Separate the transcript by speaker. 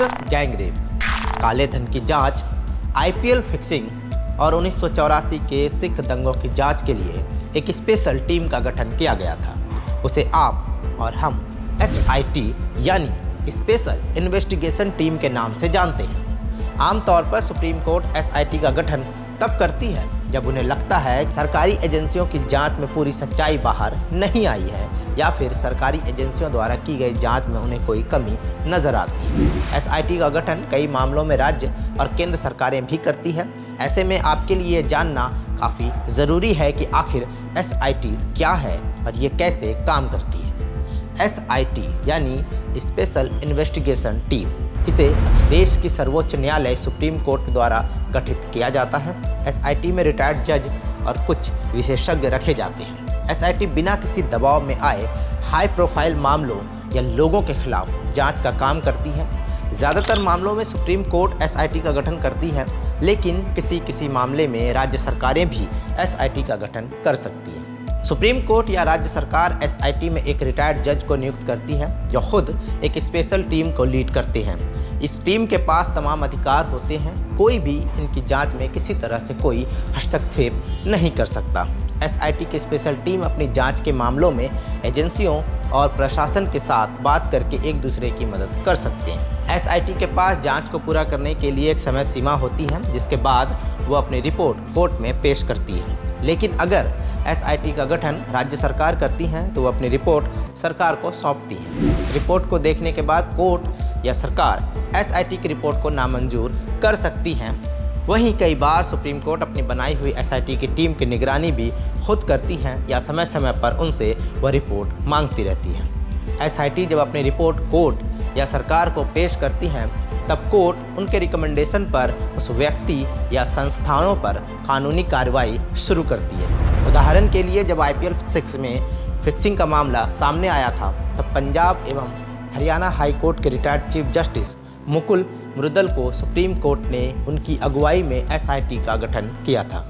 Speaker 1: Bogus gang rape, काले धन की जांच, आईपीएल फिक्सिंग और 1984 के सिख दंगों की जांच के लिए एक स्पेशल टीम का गठन किया गया था। उसे आप और हम SIT यानी स्पेशल इन्वेस्टिगेशन टीम के नाम से जानते हैं। आमतौर पर सुप्रीम कोर्ट SIT का गठन तब करती है जब उन्हें लगता है कि सरकारी एजेंसियों की जांच में पूरी सच्चाई बाहर नहीं आई है या फिर सरकारी एजेंसियों द्वारा की गई जांच में उन्हें कोई कमी नजर आती है। SIT का गठन कई मामलों में राज्य और केंद्र सरकारें भी करती है। ऐसे में आपके लिए जानना काफ़ी ज़रूरी है कि आखिर SIT क्या है और ये कैसे काम करती है। SIT यानी स्पेशल इन्वेस्टिगेशन टीम, इसे देश की सर्वोच्च न्यायालय सुप्रीम कोर्ट द्वारा गठित किया जाता है। SIT में रिटायर्ड जज और कुछ विशेषज्ञ रखे जाते हैं। SIT बिना किसी दबाव में आए हाई प्रोफाइल मामलों या लोगों के खिलाफ जांच का काम करती है। ज़्यादातर मामलों में सुप्रीम कोर्ट SIT का गठन करती है, लेकिन किसी मामले में राज्य सरकारें भी SIT का गठन कर सकती हैं। सुप्रीम कोर्ट या राज्य सरकार SIT में एक रिटायर्ड जज को नियुक्त करती है जो खुद एक स्पेशल टीम को लीड करते हैं। इस टीम के पास तमाम अधिकार होते हैं, कोई भी इनकी जांच में किसी तरह से कोई हस्तक्षेप नहीं कर सकता। SIT की स्पेशल टीम अपनी जांच के मामलों में एजेंसियों और प्रशासन के साथ बात करके एक दूसरे की मदद कर सकते हैं। SIT के पास जांच को पूरा करने के लिए एक समय सीमा होती है, जिसके बाद वो अपनी रिपोर्ट कोर्ट में पेश करती है। लेकिन अगर SIT का गठन राज्य सरकार करती है तो वो अपनी रिपोर्ट सरकार को सौंपती है। इस रिपोर्ट को देखने के बाद कोर्ट या सरकार SIT की रिपोर्ट को नामंजूर कर सकती है। वहीं कई बार सुप्रीम कोर्ट अपनी बनाई हुई SIT की टीम की निगरानी भी खुद करती है या समय समय पर उनसे वह रिपोर्ट मांगती रहती है। SIT जब अपनी रिपोर्ट कोर्ट या सरकार को पेश करती है तब कोर्ट उनके रिकमेंडेशन पर उस व्यक्ति या संस्थानों पर कानूनी कार्रवाई शुरू करती है। उदाहरण के लिए जब IPL 6 में फिक्सिंग का मामला सामने आया था तब पंजाब एवं हरियाणा हाई कोर्ट के retired chief justice Mukul Mudgal को सुप्रीम कोर्ट ने उनकी अगुवाई में SIT का गठन किया था।